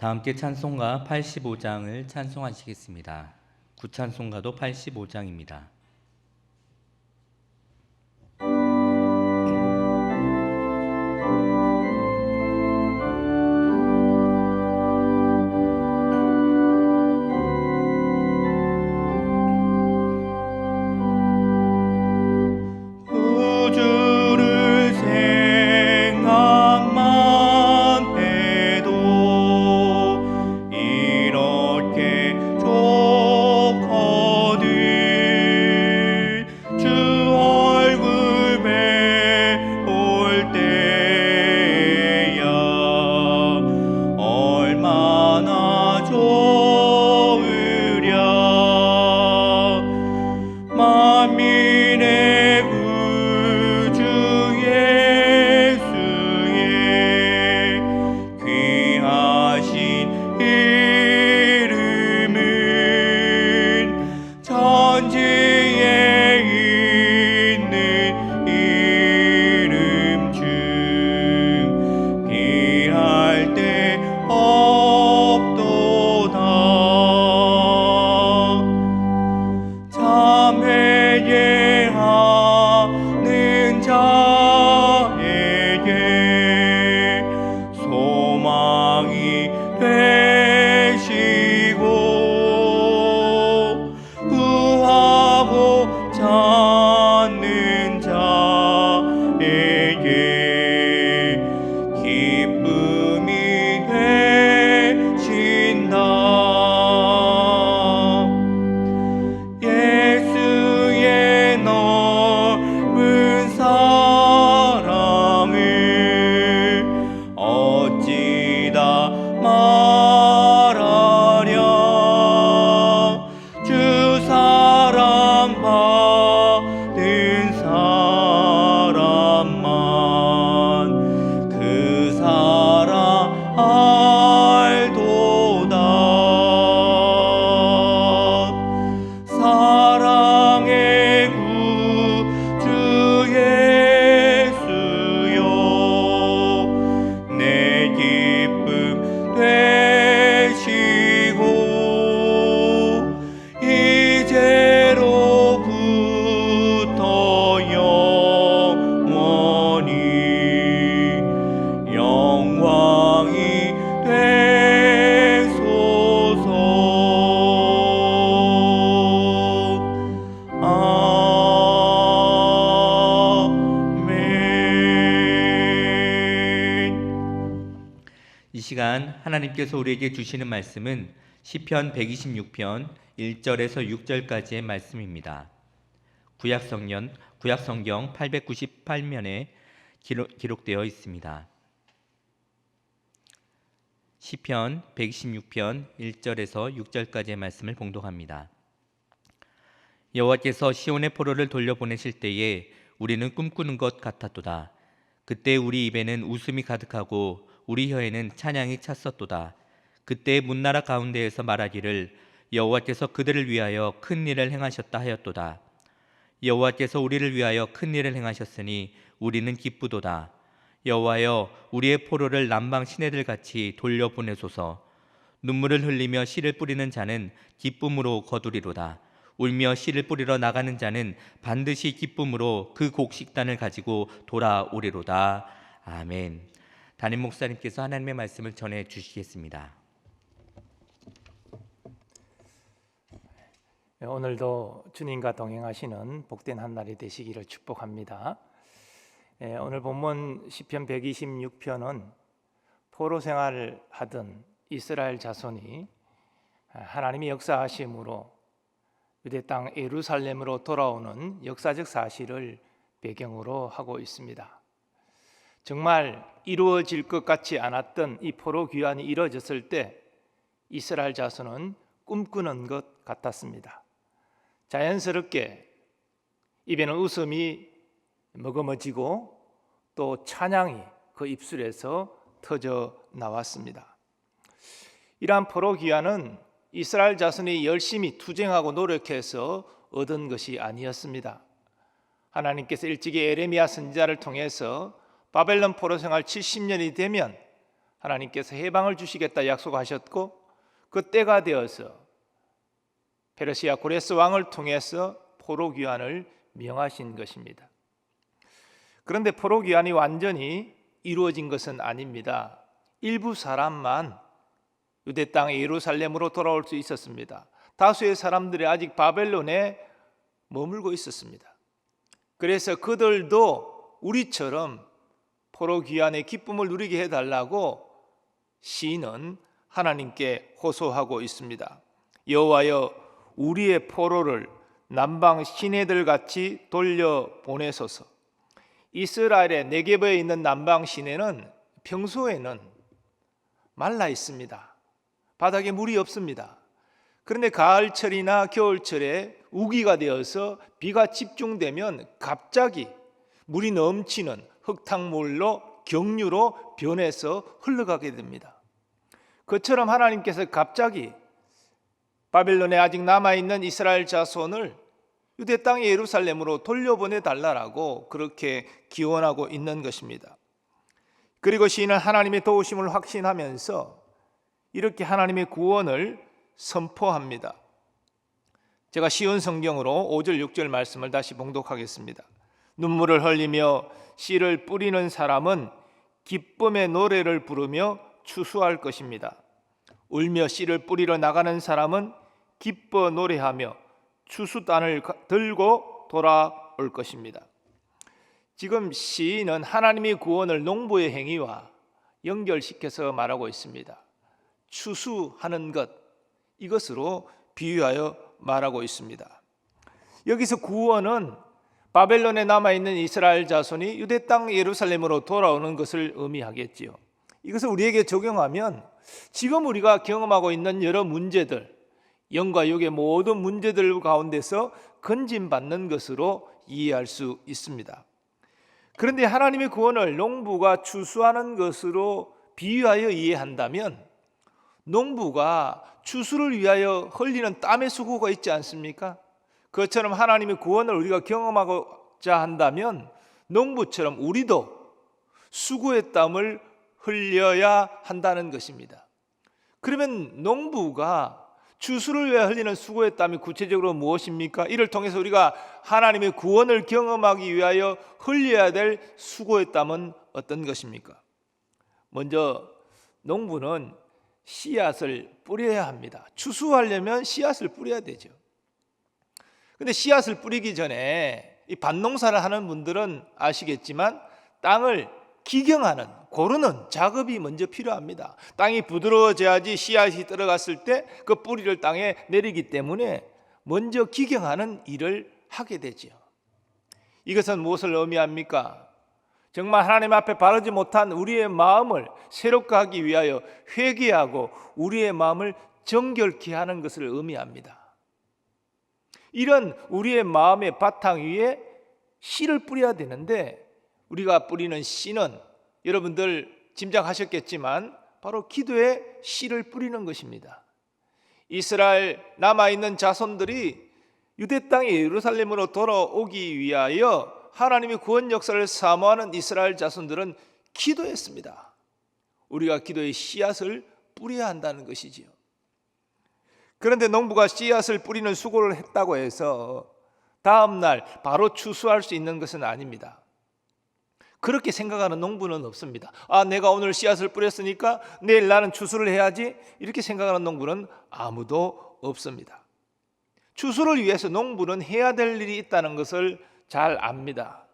다 함께 찬송가 85장을 찬송하시겠습니다. 구찬송가도 85장입니다. 하나님께서 우리에게 주시는 말씀은 시편 126편 1절에서 6절까지의 말씀입니다. 구약성경 898면에 기록되어 있습니다. 시편 126편 1절에서 6절까지의 말씀을 봉독합니다. 여호와께서 시온의 포로를 돌려보내실 때에 우리는 꿈꾸는 것 같았도다. 그때 우리 입에는 웃음이 가득하고 우리 혀에는 찬양이 찼었도다. 그때 문나라 가운데에서 말하기를 여호와께서 그들을 위하여 큰 일을 행하셨다 하였도다. 여호와께서 우리를 위하여 큰 일을 행하셨으니 우리는 기쁘도다. 여호와여, 우리의 포로를 남방 시내들 같이 돌려보내소서. 눈물을 흘리며 씨를 뿌리는 자는 기쁨으로 거두리로다. 울며 씨를 뿌리러 나가는 자는 반드시 기쁨으로 그 곡식단을 가지고 돌아오리로다. 아멘. 담임 목사님께서 하나님의 말씀을 전해 주시겠습니다. 오늘도 주님과 동행하시는 복된 한 날이 되시기를 축복합니다. 오늘 본문 시편 126편은 포로 생활을 하던 이스라엘 자손이 하나님의 역사하심으로 유대 땅 예루살렘으로 돌아오는 역사적 사실을 배경으로 하고 있습니다. 정말 이루어질 것 같지 않았던 이 포로 귀환이 이루어졌을 때 이스라엘 자손은 꿈꾸는 것 같았습니다. 자연스럽게 입에는 웃음이 머금어지고 또 찬양이 그 입술에서 터져 나왔습니다. 이러한 포로 귀환은 이스라엘 자손이 열심히 투쟁하고 노력해서 얻은 것이 아니었습니다. 하나님께서 일찍이 에레미야 선지자를 통해서 바벨론 포로 생활 70년이 되면 하나님께서 해방을 주시겠다 약속하셨고 그 때가 되어서 페르시아 고레스 왕을 통해서 포로 귀환을 명하신 것입니다. 그런데 포로 귀환이 완전히 이루어진 것은 아닙니다. 일부 사람만 유대 땅의 예루살렘으로 돌아올 수 있었습니다. 다수의 사람들이 아직 바벨론에 머물고 있었습니다. 그래서 그들도 우리처럼 포로 귀환의 기쁨을 누리게 해달라고 시인은 하나님께 호소하고 있습니다. 여호와여, 우리의 포로를 남방 시내들 같이 돌려보내소서. 이스라엘의 네게브에 있는 남방 시내는 평소에는 말라 있습니다. 바닥에 물이 없습니다. 그런데 가을철이나 겨울철에 우기가 되어서 비가 집중되면 갑자기 물이 넘치는 흙탕물로 경유로 변해서 흘러가게 됩니다. 그처럼 하나님께서 갑자기 바벨론에 아직 남아있는 이스라엘 자손을 유대 땅의 예루살렘으로 돌려보내달라고 그렇게 기원하고 있는 것입니다. 그리고 시인은 하나님의 도우심을 확신하면서 이렇게 하나님의 구원을 선포합니다. 제가 쉬운 성경으로 5절 6절 말씀을 다시 봉독하겠습니다. 눈물을 흘리며 씨를 뿌리는 사람은 기쁨의 노래를 부르며 추수할 것입니다. 울며 씨를 뿌리러 나가는 사람은 기뻐 노래하며 추수단을 들고 돌아올 것입니다. 지금 시인은 하나님의 구원을 농부의 행위와 연결시켜서 말하고 있습니다. 추수하는 것, 이것으로 비유하여 말하고 있습니다. 여기서 구원은 바벨론에 남아있는 이스라엘 자손이 유대 땅 예루살렘으로 돌아오는 것을 의미하겠지요. 이것을 우리에게 적용하면 지금 우리가 경험하고 있는 여러 문제들, 영과 육의 모든 문제들 가운데서 건진받는 것으로 이해할 수 있습니다. 그런데 하나님의 구원을 농부가 추수하는 것으로 비유하여 이해한다면 농부가 추수를 위하여 흘리는 땀의 수고가 있지 않습니까? 그것처럼 하나님의 구원을 우리가 경험하고자 한다면 농부처럼 우리도 수고의 땀을 흘려야 한다는 것입니다. 그러면 농부가 추수를 위해 흘리는 수고의 땀이 구체적으로 무엇입니까? 이를 통해서 우리가 하나님의 구원을 경험하기 위하여 흘려야 될 수고의 땀은 어떤 것입니까? 먼저 농부는 씨앗을 뿌려야 합니다. 추수하려면 씨앗을 뿌려야 되죠. 근데 씨앗을 뿌리기 전에 이 밭농사를 하는 분들은 아시겠지만 땅을 기경하는, 고르는 작업이 먼저 필요합니다. 땅이 부드러워져야지 씨앗이 들어갔을 때 그 뿌리를 땅에 내리기 때문에 먼저 기경하는 일을 하게 되죠. 이것은 무엇을 의미합니까? 정말 하나님 앞에 바르지 못한 우리의 마음을 새롭게 하기 위하여 회개하고 우리의 마음을 정결케 하는 것을 의미합니다. 이런 우리의 마음의 바탕 위에 씨를 뿌려야 되는데 우리가 뿌리는 씨는 여러분들 짐작하셨겠지만 바로 기도에 씨를 뿌리는 것입니다. 이스라엘 남아있는 자손들이 유대 땅의 예루살렘으로 돌아오기 위하여 하나님의 구원 역사를 사모하는 이스라엘 자손들은 기도했습니다. 우리가 기도의 씨앗을 뿌려야 한다는 것이지요. 그런데 농부가 씨앗을 뿌리는 수고를 했다고 해서 다음 날 바로 추수할 수 있는 것은 아닙니다. 그렇게 생각하는 농부는 없습니다. 내가 오늘 씨앗을 뿌렸으니까 내일 나는 추수를 해야지, 이렇게 생각하는 농부는 아무도 없습니다. 추수를 위해서 농부는 해야 될 일이 있다는 것을 잘 압니다.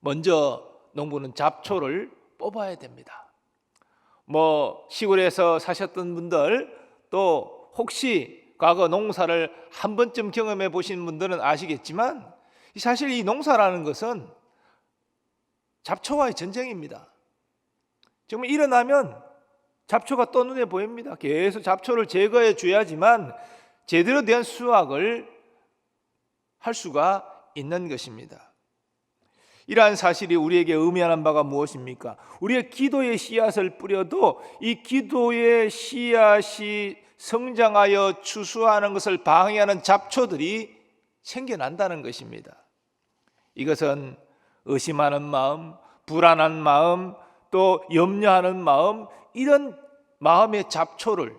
먼저 농부는 잡초를 뽑아야 됩니다. 시골에서 사셨던 분들, 또 혹시 과거 농사를 한 번쯤 경험해 보신 분들은 아시겠지만 사실 이 농사라는 것은 잡초와의 전쟁입니다. 정말 일어나면 잡초가 또 눈에 보입니다. 계속 잡초를 제거해 줘야지만 제대로 된 수확을 할 수가 있는 것입니다. 이러한 사실이 우리에게 의미하는 바가 무엇입니까? 우리의 기도의 씨앗을 뿌려도 이 기도의 씨앗이 성장하여 추수하는 것을 방해하는 잡초들이 생겨난다는 것입니다. 이것은 의심하는 마음, 불안한 마음, 또 염려하는 마음, 이런 마음의 잡초를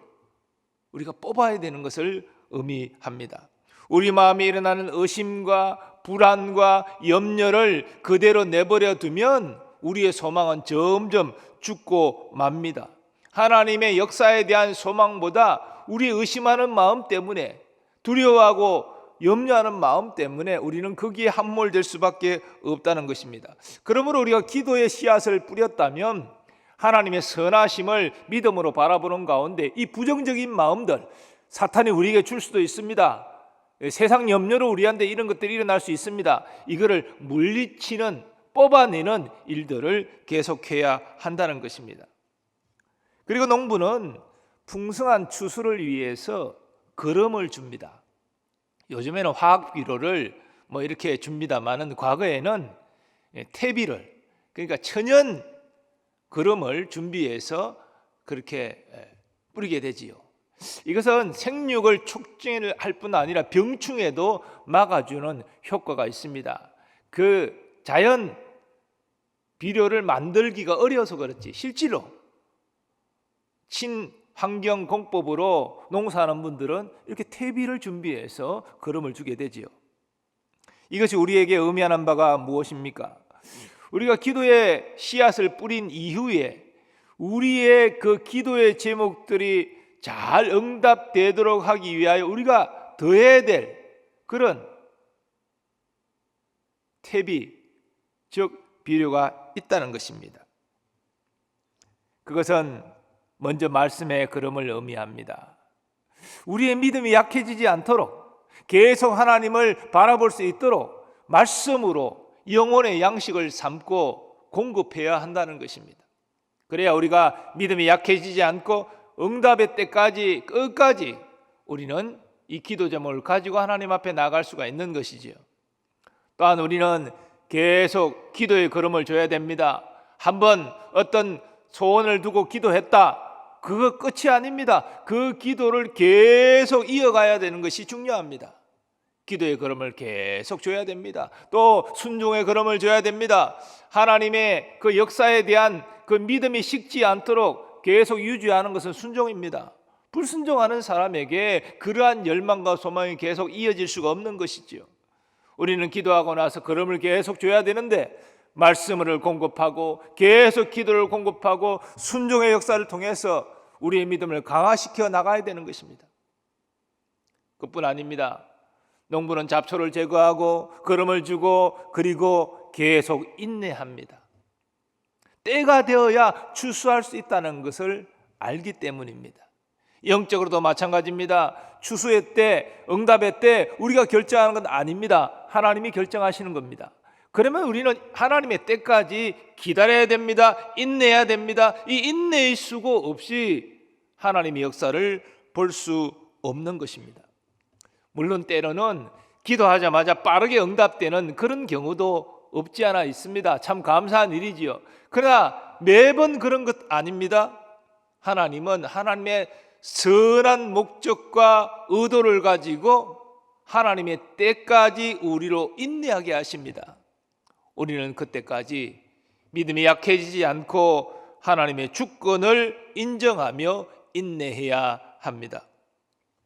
우리가 뽑아야 되는 것을 의미합니다. 우리 마음에 일어나는 의심과 불안과 염려를 그대로 내버려 두면 우리의 소망은 점점 죽고 맙니다. 하나님의 역사에 대한 소망보다 우리 의심하는 마음 때문에, 두려워하고 염려하는 마음 때문에 우리는 거기에 함몰될 수밖에 없다는 것입니다. 그러므로 우리가 기도의 씨앗을 뿌렸다면 하나님의 선하심을 믿음으로 바라보는 가운데 이 부정적인 마음들, 사탄이 우리에게 줄 수도 있습니다. 세상 염려로 우리한테 이런 것들이 일어날 수 있습니다. 이거를 물리치는, 뽑아내는 일들을 계속해야 한다는 것입니다. 그리고 농부는 풍성한 추수를 위해서 거름을 줍니다. 요즘에는 화학 비료를 이렇게 줍니다만은 과거에는 퇴비를, 그러니까 천연 거름을 준비해서 그렇게 뿌리게 되지요. 이것은 생육을 촉진할 뿐 아니라 병충해도 막아주는 효과가 있습니다. 그 자연 비료를 만들기가 어려워서 그렇지 실제로 친환경 공법으로 농사하는 분들은 이렇게 퇴비를 준비해서 거름을 주게 되지요. 이것이 우리에게 의미하는 바가 무엇입니까? 우리가 기도의 씨앗을 뿌린 이후에 우리의 그 기도의 제목들이 잘 응답되도록 하기 위하여 우리가 더해야 될 그런 퇴비, 즉 비료가 있다는 것입니다. 그것은 먼저 말씀의 걸음을 의미합니다. 우리의 믿음이 약해지지 않도록 계속 하나님을 바라볼 수 있도록 말씀으로 영혼의 양식을 삼고 공급해야 한다는 것입니다. 그래야 우리가 믿음이 약해지지 않고 응답의 때까지 끝까지 우리는 이 기도 제목을 가지고 하나님 앞에 나갈 수가 있는 것이지요. 또한 우리는 계속 기도의 걸음을 줘야 됩니다. 한번 어떤 소원을 두고 기도했다, 그거 끝이 아닙니다. 그 기도를 계속 이어가야 되는 것이 중요합니다. 기도의 걸음을 계속 줘야 됩니다. 또 순종의 걸음을 줘야 됩니다. 하나님의 그 역사에 대한 그 믿음이 식지 않도록 계속 유지하는 것은 순종입니다. 불순종하는 사람에게 그러한 열망과 소망이 계속 이어질 수가 없는 것이지요. 우리는 기도하고 나서 걸음을 계속 줘야 되는데 말씀을 공급하고 계속 기도를 공급하고 순종의 역사를 통해서 우리의 믿음을 강화시켜 나가야 되는 것입니다. 그뿐 아닙니다. 농부는 잡초를 제거하고 걸음을 주고 그리고 계속 인내합니다. 때가 되어야 추수할 수 있다는 것을 알기 때문입니다. 영적으로도 마찬가지입니다. 추수의 때, 응답의 때 우리가 결정하는 건 아닙니다. 하나님이 결정하시는 겁니다. 그러면 우리는 하나님의 때까지 기다려야 됩니다. 인내해야 됩니다. 이 인내의 수고 없이 하나님의 역사를 볼 수 없는 것입니다. 물론 때로는 기도하자마자 빠르게 응답되는 그런 경우도 없지 않아 있습니다. 참 감사한 일이지요. 그러나 매번 그런 것 아닙니다. 하나님은 하나님의 선한 목적과 의도를 가지고 하나님의 때까지 우리로 인내하게 하십니다. 우리는 그때까지 믿음이 약해지지 않고 하나님의 주권을 인정하며 인내해야 합니다.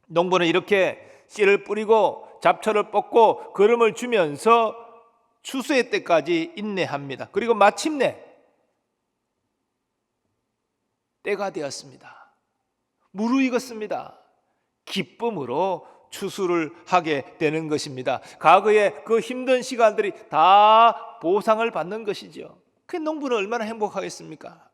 농부는 이렇게 씨를 뿌리고 잡초를 뽑고 거름을 주면서 추수의 때까지 인내합니다. 그리고 마침내 때가 되었습니다. 무르익었습니다. 기쁨으로 추수를 하게 되는 것입니다. 과거의 그 힘든 시간들이 다 보상을 받는 것이죠. 그 농부는 얼마나 행복하겠습니까?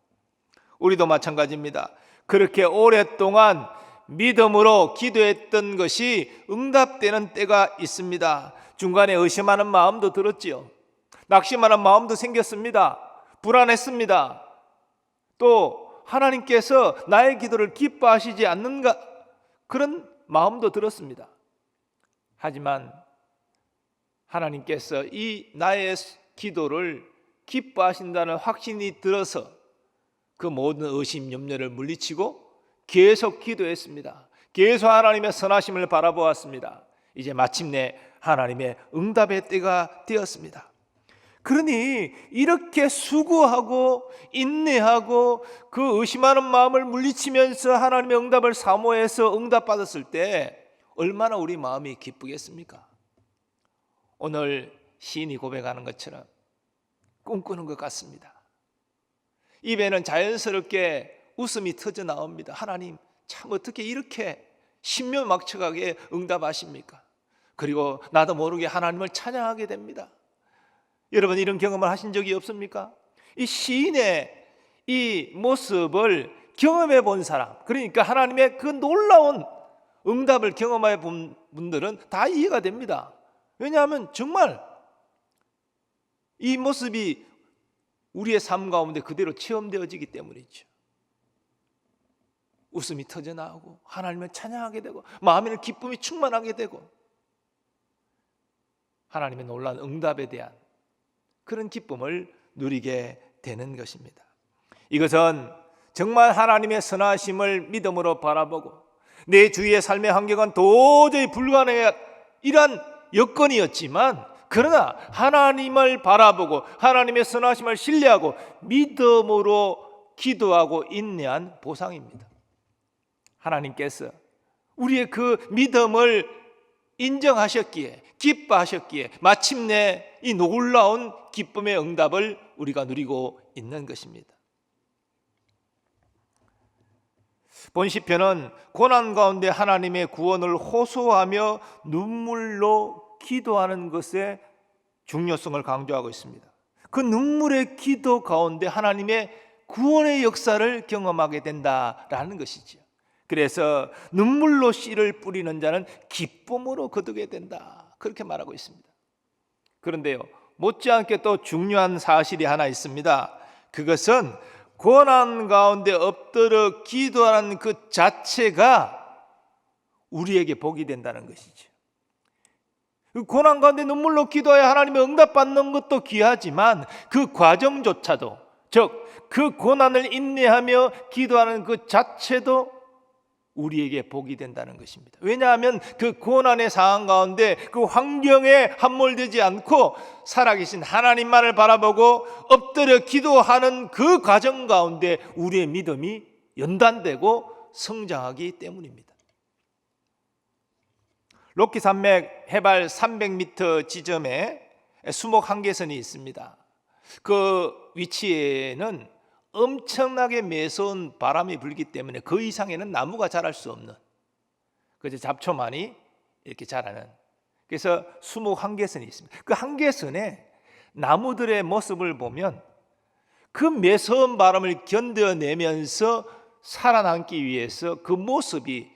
우리도 마찬가지입니다. 그렇게 오랫동안 믿음으로 기도했던 것이 응답되는 때가 있습니다. 중간에 의심하는 마음도 들었지요. 낙심하는 마음도 생겼습니다. 불안했습니다. 또 하나님께서 나의 기도를 기뻐하시지 않는가, 그런 마음도 들었습니다. 하지만 하나님께서 이 나의 기도를 기뻐하신다는 확신이 들어서 그 모든 의심, 염려를 물리치고 계속 기도했습니다. 계속 하나님의 선하심을 바라보았습니다. 이제 마침내 하나님의 응답의 때가 되었습니다. 그러니 이렇게 수고하고 인내하고 그 의심하는 마음을 물리치면서 하나님의 응답을 사모해서 응답받았을 때 얼마나 우리 마음이 기쁘겠습니까? 오늘 시인이 고백하는 것처럼 꿈꾸는 것 같습니다. 입에는 자연스럽게 웃음이 터져 나옵니다. 하나님, 참 어떻게 이렇게 신묘막측하게 응답하십니까? 그리고 나도 모르게 하나님을 찬양하게 됩니다. 여러분, 이런 경험을 하신 적이 없습니까? 이 시인의 이 모습을 경험해 본 사람, 그러니까 하나님의 그 놀라운 응답을 경험해 본 분들은 다 이해가 됩니다. 왜냐하면 정말 이 모습이 우리의 삶 가운데 그대로 체험되어지기 때문이죠. 웃음이 터져 나오고 하나님을 찬양하게 되고 마음에는 기쁨이 충만하게 되고 하나님의 놀라운 응답에 대한 그런 기쁨을 누리게 되는 것입니다. 이것은 정말 하나님의 선하심을 믿음으로 바라보고 내 주위의 삶의 환경은 도저히 불가능한 이러한 여건이었지만, 그러나 하나님을 바라보고 하나님의 선하심을 신뢰하고 믿음으로 기도하고 인내한 보상입니다. 하나님께서 우리의 그 믿음을 인정하셨기에, 기뻐하셨기에 마침내 이 놀라운 기쁨의 응답을 우리가 누리고 있는 것입니다. 본 시편은 고난 가운데 하나님의 구원을 호소하며 눈물로 기도하는 것의 중요성을 강조하고 있습니다. 그 눈물의 기도 가운데 하나님의 구원의 역사를 경험하게 된다라는 것이죠. 그래서 눈물로 씨를 뿌리는 자는 기쁨으로 거두게 된다, 그렇게 말하고 있습니다. 그런데요, 못지않게 또 중요한 사실이 하나 있습니다. 그것은 고난 가운데 엎드려 기도하는 그 자체가 우리에게 복이 된다는 것이죠. 고난 가운데 눈물로 기도하여 하나님의 응답받는 것도 귀하지만 그 과정조차도, 즉 그 고난을 인내하며 기도하는 그 자체도 우리에게 복이 된다는 것입니다. 왜냐하면 그 고난의 상황 가운데 그 환경에 함몰되지 않고 살아계신 하나님만을 바라보고 엎드려 기도하는 그 과정 가운데 우리의 믿음이 연단되고 성장하기 때문입니다. 로키 산맥 해발 300m 지점에 수목 한계선이 있습니다. 그 위치에는 엄청나게 매서운 바람이 불기 때문에 그 이상에는 나무가 자랄 수 없는, 그저 잡초만이 이렇게 자라는, 그래서 수목 한계선이 있습니다. 그 한계선에 나무들의 모습을 보면 그 매서운 바람을 견뎌내면서 살아남기 위해서 그 모습이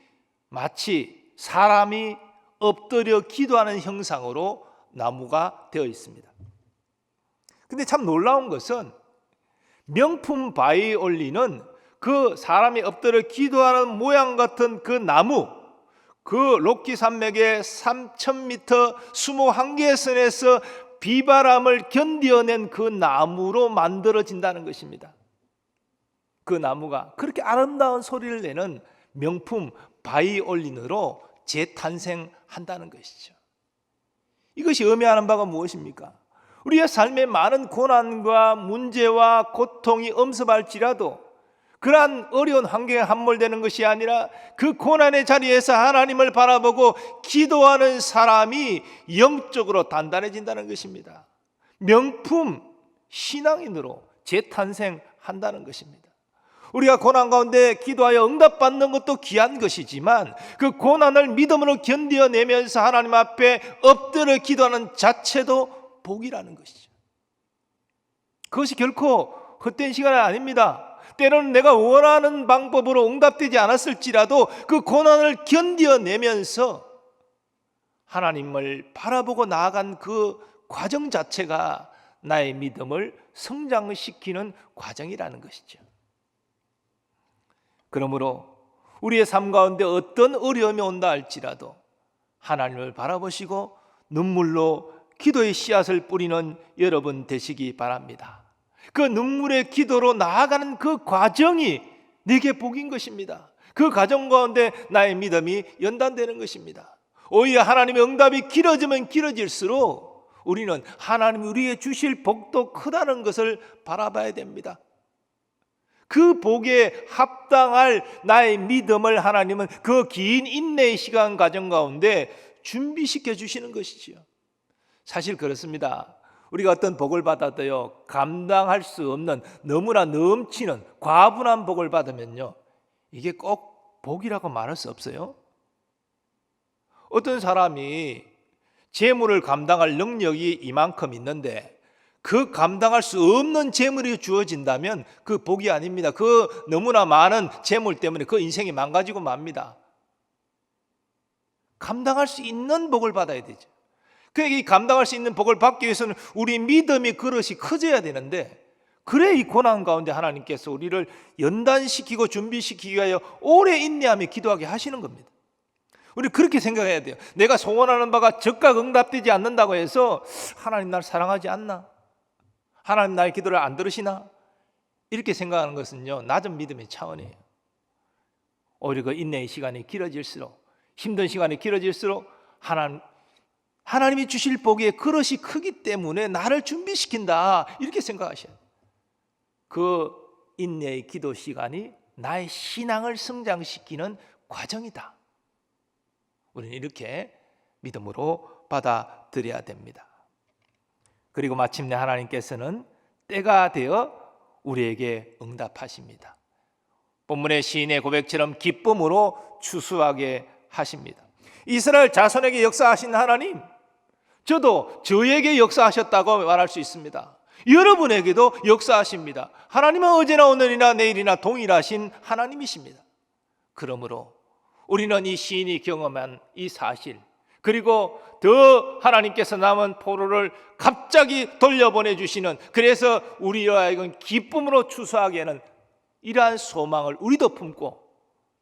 마치 사람이 엎드려 기도하는 형상으로 나무가 되어 있습니다. 근데 참 놀라운 것은 명품 바이올린은 그 사람이 엎드려 기도하는 모양 같은 그 나무, 그 로키 산맥의 3000m 수목 한계선에서 비바람을 견뎌낸 그 나무로 만들어진다는 것입니다. 그 나무가 그렇게 아름다운 소리를 내는 명품 바이올린으로 재탄생한다는 것이죠. 이것이 의미하는 바가 무엇입니까? 우리의 삶에 많은 고난과 문제와 고통이 엄습할지라도 그러한 어려운 환경에 함몰되는 것이 아니라 그 고난의 자리에서 하나님을 바라보고 기도하는 사람이 영적으로 단단해진다는 것입니다. 명품 신앙인으로 재탄생한다는 것입니다. 우리가 고난 가운데 기도하여 응답받는 것도 귀한 것이지만 그 고난을 믿음으로 견뎌내면서 하나님 앞에 엎드려 기도하는 자체도 복이라는 것이죠. 그것이 결코 헛된 시간이 아닙니다. 때로는 내가 원하는 방법으로 응답되지 않았을지라도 그 고난을 견뎌내면서 하나님을 바라보고 나아간 그 과정 자체가 나의 믿음을 성장시키는 과정이라는 것이죠. 그러므로 우리의 삶 가운데 어떤 어려움이 온다 할지라도 하나님을 바라보시고 눈물로 기도의 씨앗을 뿌리는 여러분 되시기 바랍니다. 그 눈물의 기도로 나아가는 그 과정이 내게 복인 것입니다. 그 과정 가운데 나의 믿음이 연단되는 것입니다. 오히려 하나님의 응답이 길어지면 길어질수록 우리는 하나님이 우리에게 주실 복도 크다는 것을 바라봐야 됩니다. 그 복에 합당할 나의 믿음을 하나님은 그 긴 인내의 시간 과정 가운데 준비시켜 주시는 것이지요. 사실 그렇습니다. 우리가 어떤 복을 받아도요, 감당할 수 없는 너무나 넘치는 과분한 복을 받으면요, 이게 꼭 복이라고 말할 수 없어요. 어떤 사람이 재물을 감당할 능력이 이만큼 있는데 그 감당할 수 없는 재물이 주어진다면 그 복이 아닙니다. 그 너무나 많은 재물 때문에 그 인생이 망가지고 맙니다. 감당할 수 있는 복을 받아야 되죠. 그러니까 이 감당할 수 있는 복을 받기 위해서는 우리 믿음의 그릇이 커져야 되는데, 그래 이 고난 가운데 하나님께서 우리를 연단시키고 준비시키기 위하여 오래 인내하며 기도하게 하시는 겁니다. 우리 그렇게 생각해야 돼요. 내가 소원하는 바가 즉각 응답되지 않는다고 해서 하나님 날 사랑하지 않나? 하나님 나의 기도를 안 들으시나? 이렇게 생각하는 것은요, 낮은 믿음의 차원이에요. 오히려 그 인내의 시간이 길어질수록, 힘든 시간이 길어질수록 하나님이 주실 복의 그릇이 크기 때문에 나를 준비시킨다, 이렇게 생각하셔야 돼요. 그 인내의 기도 시간이 나의 신앙을 성장시키는 과정이다. 우리는 이렇게 믿음으로 받아들여야 됩니다. 그리고 마침내 하나님께서는 때가 되어 우리에게 응답하십니다. 본문의 시인의 고백처럼 기쁨으로 추수하게 하십니다. 이스라엘 자손에게 역사하신 하나님, 저도 저에게 역사하셨다고 말할 수 있습니다. 여러분에게도 역사하십니다. 하나님은 어제나 오늘이나 내일이나 동일하신 하나님이십니다. 그러므로 우리는 이 시인이 경험한 이 사실, 그리고 더 하나님께서 남은 포로를 갑자기 돌려보내 주시는, 그래서 우리로 하여금 기쁨으로 추수하게 하는 이러한 소망을 우리도 품고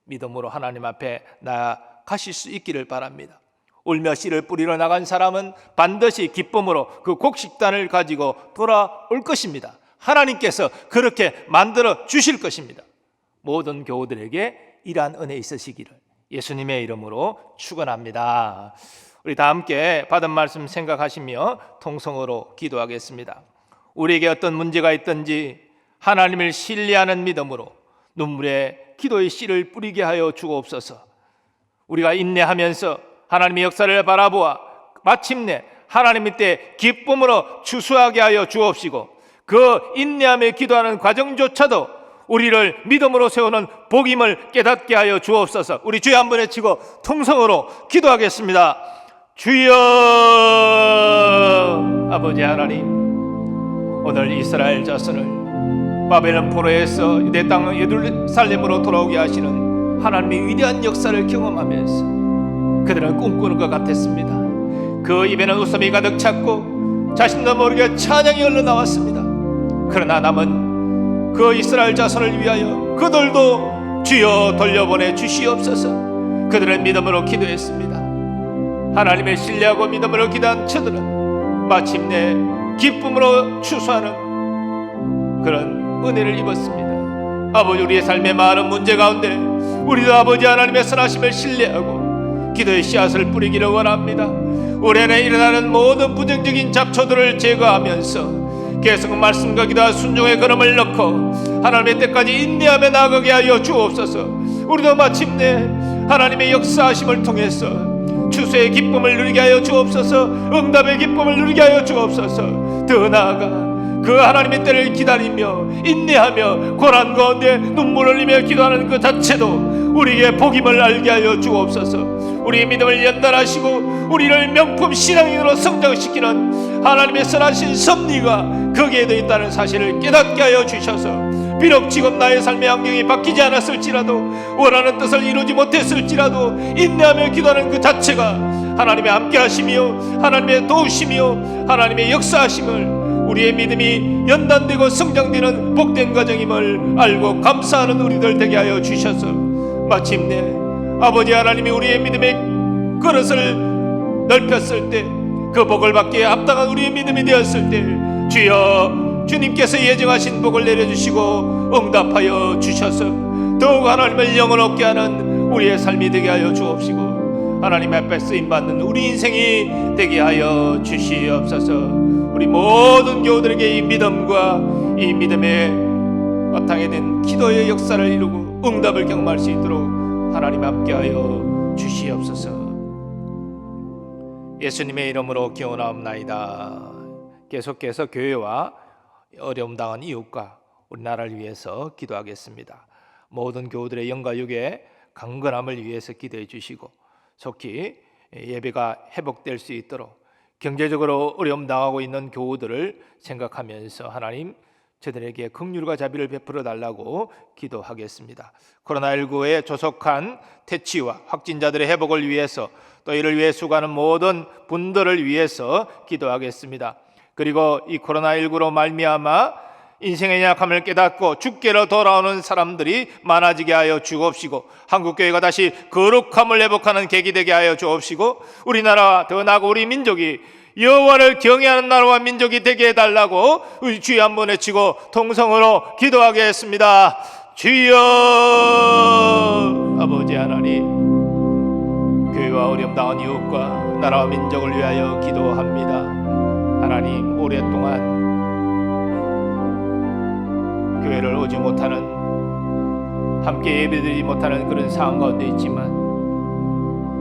믿음으로 하나님 앞에 나아가실 수 있기를 바랍니다. 울며 씨를 뿌리러 나간 사람은 반드시 기쁨으로 그 곡식단을 가지고 돌아올 것입니다. 하나님께서 그렇게 만들어 주실 것입니다. 모든 교우들에게 이러한 은혜 있으시기를 예수님의 이름으로 축원합니다. 우리 다 함께 받은 말씀 생각하시며 통성으로 기도하겠습니다. 우리에게 어떤 문제가 있든지 하나님을 신뢰하는 믿음으로 눈물에 기도의 씨를 뿌리게 하여 주옵소서. 우리가 인내하면서 하나님의 역사를 바라보아 마침내 하나님의 때 기쁨으로 추수하게 하여 주옵시고, 그 인내하며 기도하는 과정조차도 우리를 믿음으로 세우는 복임을 깨닫게 하여 주옵소서. 우리 주여 한번 외치고 통성으로 기도하겠습니다. 주여. 아버지 하나님, 오늘 이스라엘 자손을 바벨론 포로에서 유대 땅 예루살렘으로 돌아오게 하시는 하나님의 위대한 역사를 경험하면서 그들은 꿈꾸는 것 같았습니다. 그 입에는 웃음이 가득 찼고 자신도 모르게 찬양이 흘러나왔습니다. 그러나 남은 그 이스라엘 자손을 위하여 그들도 주여 돌려보내 주시옵소서. 그들은 믿음으로 기도했습니다. 하나님을 신뢰하고 믿음으로 기도한 저들은 마침내 기쁨으로 추수하는 그런 은혜를 입었습니다. 아버지, 우리의 삶의 많은 문제 가운데 우리도 아버지 하나님의 선하심을 신뢰하고 기도의 씨앗을 뿌리기를 원합니다. 우리 안에 일어나는 모든 부정적인 잡초들을 제거하면서 계속 말씀과 기도와 순종의 걸음을 넣고 하나님의 때까지 인내하며 나아가게 하여 주옵소서. 우리도 마침내 하나님의 역사하심을 통해서 추수의 기쁨을 누리게 하여 주옵소서. 응답의 기쁨을 누리게 하여 주옵소서. 더 나아가 그 하나님의 때를 기다리며 인내하며 고난 가운데 눈물을 흘리며 기도하는 그 자체도 우리에게 복임을 알게 하여 주옵소서. 우리의 믿음을 연단하시고 우리를 명품 신앙인으로 성장시키는 하나님의 선하신 섭리가 거기에 더 있다는 사실을 깨닫게 하여 주셔서, 비록 지금 나의 삶의 환경이 바뀌지 않았을지라도, 원하는 뜻을 이루지 못했을지라도 인내하며 기도하는 그 자체가 하나님의 함께 하심이요 하나님의 도우심이요 하나님의 역사하심을, 우리의 믿음이 연단되고 성장되는 복된 과정임을 알고 감사하는 우리들 되게 하여 주셔서, 마침내 아버지 하나님이 우리의 믿음의 그릇을 넓혔을 때, 그 복을 받기에 합당한 우리의 믿음이 되었을 때 주여 주님께서 예정하신 복을 내려주시고 응답하여 주셔서 더욱 하나님을 영원롭게 하는 우리의 삶이 되게 하여 주옵시고, 하나님 앞에 쓰임받는 우리 인생이 되게 하여 주시옵소서. 우리 모든 교우들에게 이 믿음과 이 믿음의 바탕에 된 기도의 역사를 이루고 응답을 경험할 수 있도록 하나님 함께하여 주시옵소서. 예수님의 이름으로 기원하옵나이다. 계속해서 교회와 어려움 당한 이웃과 우리나라를 위해서 기도하겠습니다. 모든 교우들의 영과 육의 강건함을 위해서 기도해 주시고 속히 예배가 회복될 수 있도록 경제적으로 어려움 당하고 있는 교우들을 생각하면서 하나님 저들에게 긍휼과 자비를 베풀어 달라고 기도하겠습니다. 코로나19의 조속한 퇴치와 확진자들의 회복을 위해서 또 이를 위해 수고하는 모든 분들을 위해서 기도하겠습니다. 그리고 이 코로나19로 말미암아 인생의 약함을 깨닫고 주께로 돌아오는 사람들이 많아지게 하여 주옵시고 한국교회가 다시 거룩함을 회복하는 계기 되게 하여 주옵시고 우리나라와 더 나아가 우리 민족이 여호와를 경외하는 나라와 민족이 되게 해달라고 주여 한번 외치고 통성으로 기도하겠습니다. 주여. 아버지 하나님, 교회와 어려움 당한 이웃과 나라와 민족을 위하여 기도합니다. 하나님, 오랫동안 교회를 오지 못하는, 함께 예배드리지 못하는 그런 상황 가운데 있지만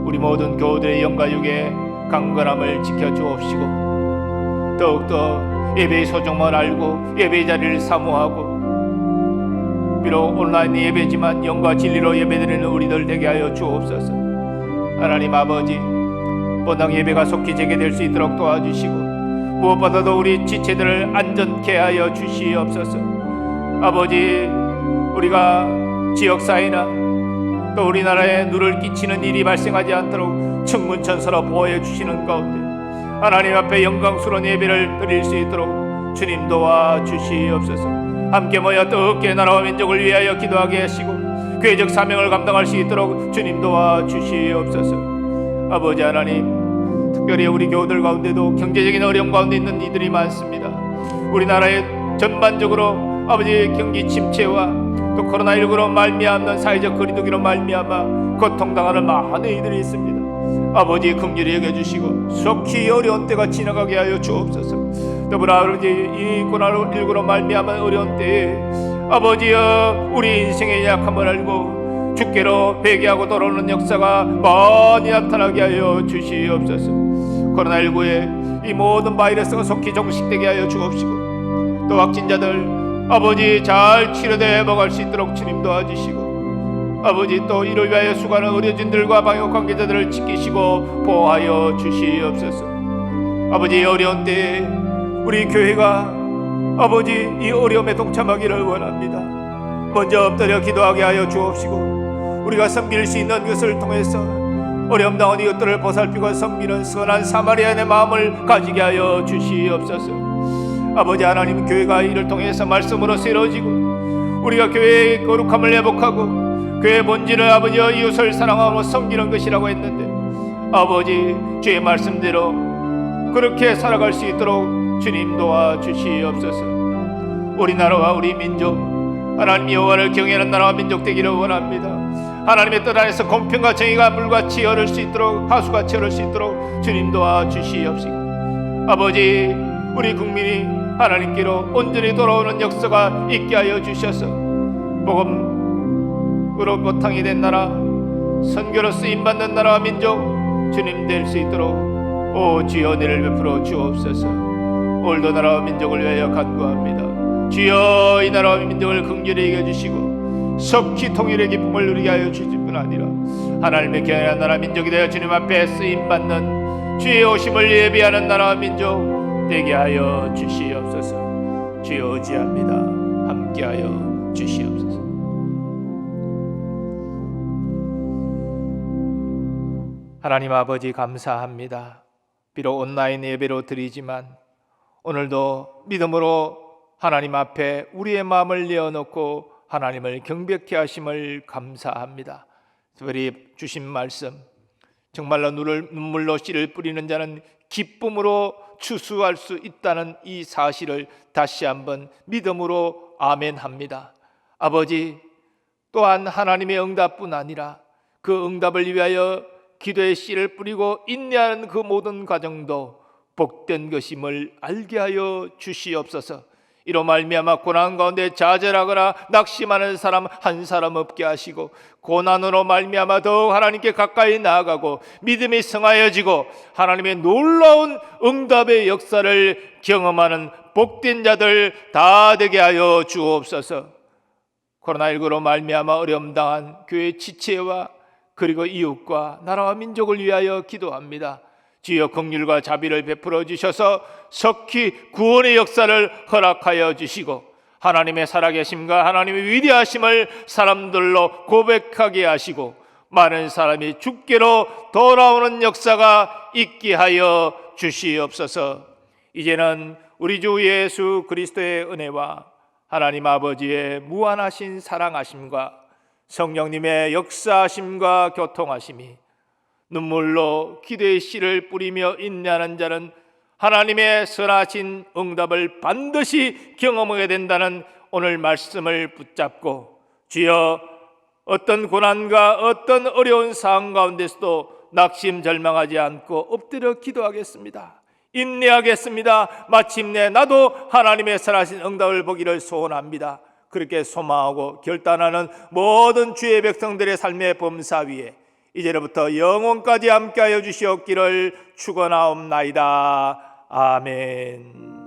우리 모든 교우들의 영과 육의 강건함을 지켜주옵시고 더욱더 예배의 소중함을 알고 예배의 자리를 사모하고 비록 온라인 예배지만 영과 진리로 예배드리는 우리들 되게 하여 주옵소서. 하나님 아버지, 본당 예배가 속히 재개될 수 있도록 도와주시고 무엇보다도 우리 지체들을 안전케 하여 주시옵소서. 아버지, 우리가 지역사회나 또 우리나라에 누를 끼치는 일이 발생하지 않도록 천문천사로 보호해 주시는 가운데 하나님 앞에 영광스러운 예배를 드릴 수 있도록 주님 도와 주시옵소서. 함께 모여 뜨겁게 나라와 민족을 위하여 기도하게 하시고 교회적 사명을 감당할 수 있도록 주님 도와 주시옵소서. 아버지 하나님, 특별히 우리 교우들 가운데도 경제적인 어려움 가운데 있는 이들이 많습니다. 우리나라의 전반적으로 아버지 경기 침체와 또 코로나19로 말미암는 사회적 거리두기로 말미암아 고통당하는 많은 이들이 있습니다. 아버지 긍휼히 여겨주시고 속히 어려운 때가 지나가게 하여 주옵소서. 더불어 아버지 이 코로나19로 말미암은 어려운 때에 아버지여 우리 인생의 약함을 알고 주께로 회개하고 돌아오는 역사가 많이 나타나게 하여 주시옵소서. 코로나19의 이 모든 바이러스가 속히 종식되게 하여 주옵시고 또 확진자들 아버지 잘 치료되어 회복할 수 있도록 주님 도와주시고 아버지 또 이를 위하여 수고하는 의료진들과 방역 관계자들을 지키시고 보호하여 주시옵소서. 아버지 어려운 때에 우리 교회가 아버지 이 어려움에 동참하기를 원합니다. 먼저 엎드려 기도하게 하여 주옵시고 우리가 섬길 수 있는 것을 통해서 어려움 당한 이웃들을 보살피고 섬기는 선한 사마리아인의 마음을 가지게 하여 주시옵소서. 아버지 하나님, 교회가 이를 통해서 말씀으로 새로워지고 우리가 교회의 거룩함을 회복하고 교회의 본질을 아버지와 이웃을 사랑하고 섬기는 것이라고 했는데 아버지 주의 말씀대로 그렇게 살아갈 수 있도록 주님 도와주시옵소서. 우리나라와 우리 민족 하나님 여호와를 경외하는 나라와 민족 되기를 원합니다. 하나님의 뜻 안에서 공평과 정의가 물같이 흐를 수 있도록 하수같이 흐를 수 있도록 주님 도와주시옵시고 아버지 우리 국민이 하나님께로 온전히 돌아오는 역사가 있게 하여 주셔서 복음으로 바탕이 된 나라, 선교로 쓰임받는 나라와 민족 주님 될 수 있도록 오 주여 은혜를 베풀어 주옵소서. 오늘도 나라와 민족을 위하여 간구합니다. 주여 이 나라와 민족을 긍휼히 여겨주시고 속히 통일의 기쁨을 누리게 하여 주실 뿐 아니라 하나님의 귀한 나라 민족이 되어 주님 앞에 쓰임받는 주의 오심을 예비하는 나라와 민족 되게 하여 주시옵소서. 주여 의지합니다. 함께하여 주시옵소서. 하나님 아버지 감사합니다. 비록 온라인 예배로 드리지만 오늘도 믿음으로 하나님 앞에 우리의 마음을 내어놓고 하나님을 경배케 하심을 감사합니다. 특별히 주신 말씀 정말로 눈물로 씨를 뿌리는 자는 기쁨으로 추수할 수 있다는 이 사실을 다시 한번 믿음으로 아멘합니다. 아버지 또한 하나님의 응답뿐 아니라 그 응답을 위하여 기도의 씨를 뿌리고 인내하는 그 모든 과정도 복된 것임을 알게 하여 주시옵소서. 이로 말미암아 고난 가운데 좌절하거나 낙심하는 사람 한 사람 없게 하시고, 고난으로 말미암아 더욱 하나님께 가까이 나아가고 믿음이 성하여지고 하나님의 놀라운 응답의 역사를 경험하는 복된 자들 다 되게 하여 주옵소서. 코로나19로 말미암아 어려움 당한 교회 지체와 그리고 이웃과 나라와 민족을 위하여 기도합니다. 주여 긍휼과 자비를 베풀어 주셔서 속히 구원의 역사를 허락하여 주시고, 하나님의 살아계심과 하나님의 위대하심을 사람들로 고백하게 하시고, 많은 사람이 주께로 돌아오는 역사가 있게 하여 주시옵소서. 이제는 우리 주 예수 그리스도의 은혜와 하나님 아버지의 무한하신 사랑하심과 성령님의 역사하심과 교통하심이 눈물로 기도의 씨를 뿌리며 인내하는 자는 하나님의 선하신 응답을 반드시 경험하게 된다는 오늘 말씀을 붙잡고, 주여 어떤 고난과 어떤 어려운 상황 가운데서도 낙심절망하지 않고 엎드려 기도하겠습니다. 인내하겠습니다. 마침내 나도 하나님의 선하신 응답을 보기를 소원합니다. 그렇게 소망하고 결단하는 모든 주의 백성들의 삶의 범사 위에 이제로부터 영원까지 함께하여 주시옵기를 축원하옵나이다. 아멘.